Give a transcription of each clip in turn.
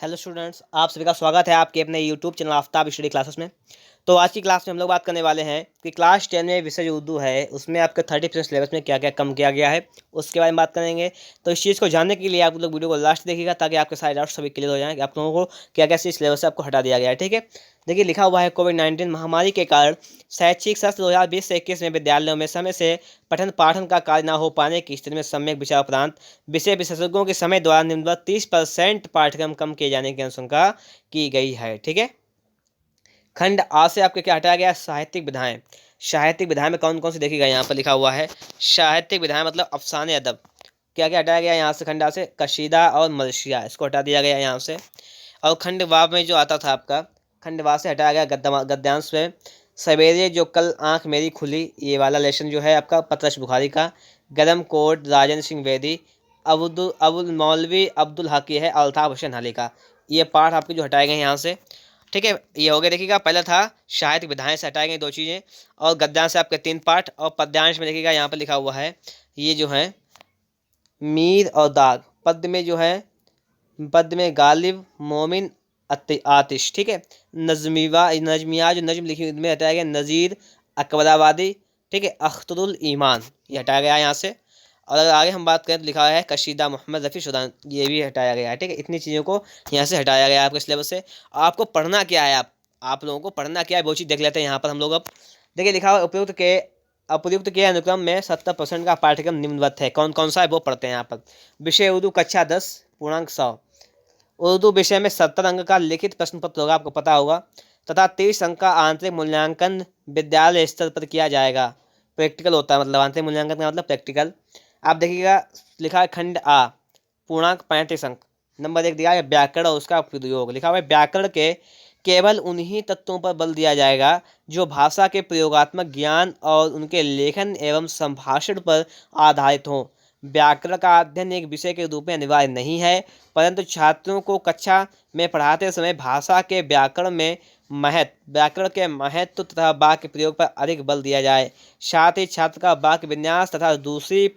Hello students, आप सभी का स्वागत है आपके अपने YouTube channel Aftab study classes में। तो आज की क्लास में हम लोग बात करने वाले हैं कि क्लास 10 में विषय जो उर्दू है उसमें आपके 30% सिलेबस में क्या क्या कम किया गया है उसके बारे में बात करेंगे। तो इस चीज़ को जानने के लिए आप लोग वीडियो को लास्ट देखिएगा ताकि आपके सारे डाउट्स सभी क्लियर हो जाएँ कि आप लोगों को क्या क्या सिलेबस से आपको हटा दिया गया है। ठीक है, देखिए लिखा हुआ है कोविड-19 महामारी के कारण शैक्षिक सत्र 2020 से 21 में विद्यालयों में समय से पठन पाठन का कार्य न हो पाने की स्थिति में सम्यक विचार उपरांत विषय विशेषज्ञों के समय द्वारा निम्नलिखित 30% पाठ्यक्रम कम किए जाने की अनुशंसा की गई है। ठीक है, खंड आ से आपके क्या हटाया गया? साहित्यिक विधाएं। साहित्यिक विधाएं में कौन कौन सी देखिएगा, यहाँ पर लिखा हुआ है साहित्यिक विधाएं मतलब अफसाने अदब। क्या क्या हटाया गया यहाँ से? खंड आ से कशीदा और मलशिया, इसको हटा दिया गया यहाँ से। और खंड वाव में जो आता था आपका, खंड वाव से हटाया गया गद्यांश में सवेरे जो कल आंख मेरी खुली, ये वाला लेसन जो है आपका पतरस बुखारी का। गरम कोट राजेंद्र सिंह बेदी। अबुल मौलवी अब्दुल हकी है अल्ताफ हुसैन अली का। ये पाठ आपके जो हटाए गए यहाँ से। ठीक है, ये हो गया। देखिएगा पहला था साहित्यिक विधाएं से हटाए गए 2 चीज़ें, और गद्यांश से आपके 3 पाठ, और पद्यांश में देखिएगा यहाँ पर लिखा हुआ है ये जो है मीर और दाग। पद में जो है, पद में गालिब मोमिन आतिश। ठीक है, नजमिया जो नज्म लिखी में हटाया गया नज़ीर अकबराबादी। ठीक है, अख्तरुल ईमान ये हटाया गया यहाँ से। और अगर आगे हम बात करें तो लिखा है कशीदा मोहम्मद रफ़ी सुदान, ये भी हटाया गया है। ठीक है, इतनी चीज़ों को यहाँ से हटाया गया है आपके सिलेबस से। आपको पढ़ना क्या है, आप लोगों को पढ़ना क्या है वो चीज़ देख लेते हैं यहाँ पर हम लोग। अब देखिए लिखा हुआ उपयुक्त के अनुक्रम में 70% का पाठ्यक्रम निम्नवत है। कौन कौन सा है वो पढ़ते हैं यहाँ पर। विषय उर्दू कक्षा 10 पूर्णांक 100। उर्दू विषय में 70 अंक का लिखित प्रश्न पत्र होगा, आपको पता होगा, तथा 30 अंक का आंतरिक मूल्यांकन विद्यालय स्तर पर किया जाएगा। प्रैक्टिकल होता है, मतलब आंतरिक मूल्यांकन का मतलब प्रैक्टिकल। आप देखिएगा लिखा है खंड आ पूर्णांक 35 अंक। नंबर 1 दिया है व्याकरण और उसका प्रयोग। लिखा हुआ है व्याकरण के केवल उन्हीं तत्वों पर बल दिया जाएगा जो भाषा के प्रयोगात्मक ज्ञान और उनके लेखन एवं संभाषण पर आधारित हों। व्याकरण का अध्ययन एक विषय के रूप में अनिवार्य नहीं है, परंतु छात्रों को कक्षा में पढ़ाते समय भाषा के व्याकरण के महत्व तथा वाक्य प्रयोग पर अधिक बल दिया जाए। साथ ही छात्र का वाक्य विन्यास तथा दूसरी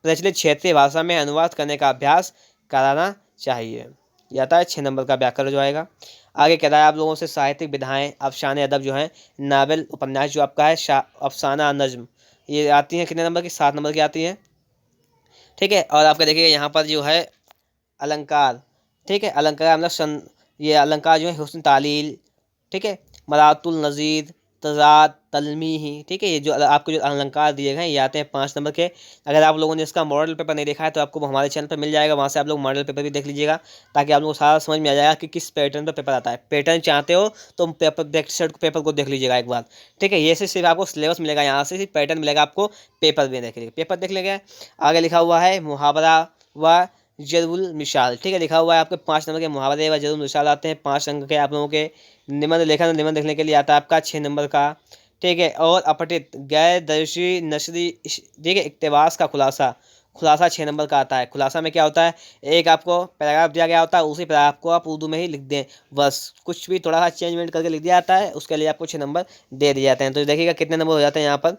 प्रचलित क्षेत्रीय भाषा में अनुवाद करने का अभ्यास कराना चाहिए। यह आता है 6 नंबर का व्याकरण जो आएगा। आगे कह रहा है आप लोगों से साहित्यिक विधाएं अफसाने अदब जो है नावल उपन्यास जो आपका है अफसाना नज्म, ये आती हैं कितने नंबर की? 7 नंबर की आती हैं। ठीक है, और आपका देखिएगा यहाँ पर जो है अलंकार। ठीक है, अलंकार मतलब ये अलंकार जो है हुस्न तालील। ठीक है, मरातुल नज़ीर तज़ाद तलमीही। ठीक है, ये जो आपको जो अलंकार दिए गए हैं ये आते हैं 5 नंबर के। अगर आप लोगों ने इसका मॉडल पेपर नहीं देखा है तो आपको हमारे चैनल पर मिल जाएगा, वहाँ से आप लोग मॉडल पेपर भी देख लीजिएगा ताकि आप लोगों को सारा समझ में आ जाएगा कि किस पैटर्न पर पेपर आता है। पैटर्न चाहते हो तो पेपर को देख लीजिएगा एक बार। ठीक है, ये से सिर्फ आपको सिलेबस मिलेगा, यहाँ से सिर्फ पैटर्न मिलेगा आपको, पेपर भी देख लीजिए, पेपर देख लेंगे। आगे लिखा हुआ है मुहावरा व जरुल मिसाल। ठीक है, लिखा हुआ है आपके 5 नंबर के मुहावरे व जरुल मिसाल आते हैं, 5 अंक के आप लोगों के। निबंध लेखन, निबंध लिखने के लिए आता है आपका 6 नंबर का। ठीक है, और अपठित गैर दर्शी नशरी। ठीक है, इक्तबास का खुलासा, खुलासा 6 नंबर का आता है। खुलासा में क्या होता है, एक आपको पैराग्राफ दिया गया होता है, उसी पैराग्राफ को आप उर्दू में ही लिख दें, बस कुछ भी थोड़ा सा चेंजमेंट करके लिख दिया जाता है, उसके लिए आपको 6 नंबर दे दिए जाते हैं। तो देखिएगा कितने नंबर हो जाते हैं यहाँ पर।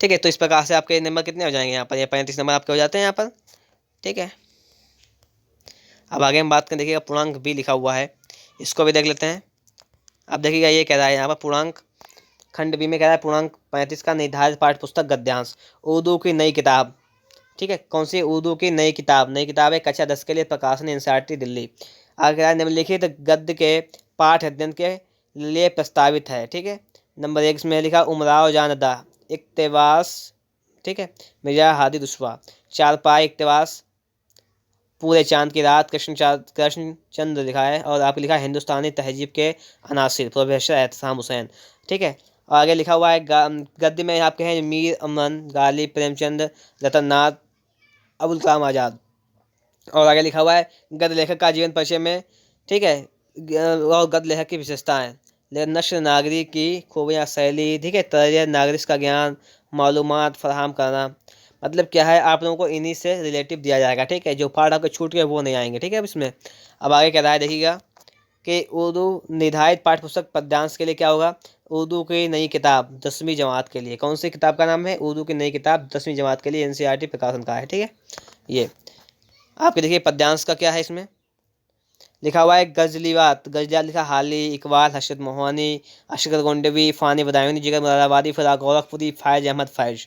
ठीक है, तो इस प्रकार से आपके नंबर कितने हो जाएंगे यहाँ पर? ये 35 नंबर आपके हो जाते हैं यहाँ पर। ठीक है, अब आगे हम बात करें, देखिएगा पूर्णांक भी लिखा हुआ है, इसको भी देख लेते हैं। अब देखिएगा ये कह रहा है यहाँ पर पूर्णांक खंड बी में कह रहा है पूर्णांक 35 का निर्धारित पाठ्य पुस्तक गद्यांश उर्दू की नई किताब। ठीक है, कौन सी? उर्दू की नई किताब। नई किताब है कक्षा 10 के लिए, प्रकाशन एनसीईआरटी दिल्ली। आगे कह रहा है निम्नलिखित गद्य के पाठ अध्ययन के लिए प्रस्तावित है। ठीक है, नंबर 1 इसमें लिखा उमराव जानदा इक्तबास। ठीक है, मिर्जा हादी दुश्वा चारपाई इक्तबास, पूरे चांद की रात कृष्णचंद्र लिखा है, और आपको लिखा है हिंदुस्तानी तहजीब के अनासिर प्रोफेसर एहतसाम हुसैन। ठीक है, और आगे लिखा हुआ है गद्य में आपके हैं मीर अमन गालिब प्रेमचंद रतन नाथ अबुल कलाम आज़ाद। और आगे लिखा हुआ है गद्य लेखक का जीवन परिचय में। ठीक है, और गद्य लेखक की विशेषताएं, नश्र नागरिक की खूबियाँ शैली। ठीक है, तर्ज नागरिक का ज्ञान मालूमात फराहम करना। मतलब क्या है, आप लोगों को इन्हीं से रिलेटिव दिया जाएगा। ठीक है, जो पार्ट आपके छूट गए वो नहीं आएंगे। ठीक है, अब इसमें अब आगे क्या रहा है देखिएगा कि उर्दू निर्धारित पाठ्य पुस्तक पद्यांश के लिए क्या होगा, उर्दू की नई किताब 10वीं जमात के लिए। कौन सी किताब का नाम है? उर्दू की नई किताब 10वीं जमात के लिए, एनसीईआरटी प्रकाशन का है। ठीक है, ये आपके देखिए पद्यांश का क्या है इसमें, लिखा हुआ है गजलीवात, गजलियात लिखा हाली, इकबाल, हर्षद मोहानी, अशरफ गोंडवी, फ़ानी बदायूनी, जिगर मुरादाबादी, फ़िदा गोरखपुरी, फ़ायज़ अहमद फ़ैज़।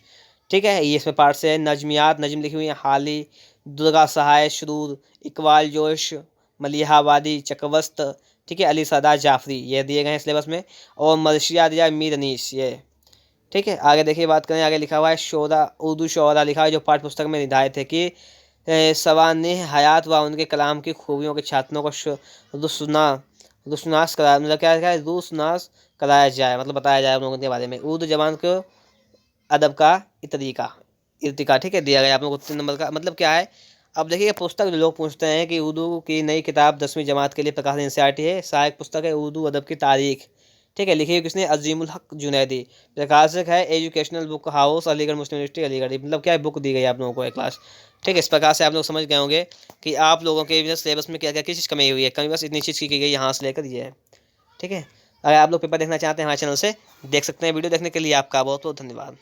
ठीक है, ये इसमें पार्ट से है। नजमियात, नजम लिखी हुई है हाली, दुर्गा सहाय, शुरूर, इकबाल जोश, मलिहाबादी, चकवस्त, ठीक है, अली सदा जाफरी, ये दिए गए हैं सिलेबस में। और मर्शिया दिया मीर अनीस, ये ठीक है। आगे देखिए, बात करें, आगे लिखा हुआ है शोरा, उर्दू शोरा लिखा है जो पाठ्य पुस्तक में निर्धारित है कि सवानेह हयात व उनके कलाम की खूबियों के छात्रों को रुसनास करा, मतलब क्या है, रुसनास कराया जाए, मतलब बताया जाए उन लोगों के बारे में। उर्दू जबान को अदब का तरीका इर्तिका, ठीक है, दिया गया आप लोगों को 3 नंबर का। मतलब क्या है, अब देखिए पुस्तक जो लोग पूछते हैं कि उर्दू की नई किताब 10वीं जमात के लिए प्रकाशित एनसीईआरटी है, सहायक पुस्तक है उर्दू अदब की तारीख, ठीक है, लिखी है किसने, अजीमुल हक जुनैदी, प्रकाशक है एजुकेशनल बुक हाउस, अलीगढ़ मुस्लिम यूनिवर्सिटी अलीगढ़। मतलब क्या है, बुक दी गई है आप लोगों को एक क्लास, ठीक है। इस प्रकार से आप लोग समझ गए होंगे कि आप लोगों के सिलेबस में क्या क्या किस चीज़ कमी हुई है। कमी बस इतनी चीज़ की गई यहाँ से लेकर ये है, ठीक है। अगर आप लोग पेपर देखना चाहते हैं हमारे चैनल से देख सकते हैं। वीडियो देखने के लिए आपका बहुत बहुत धन्यवाद।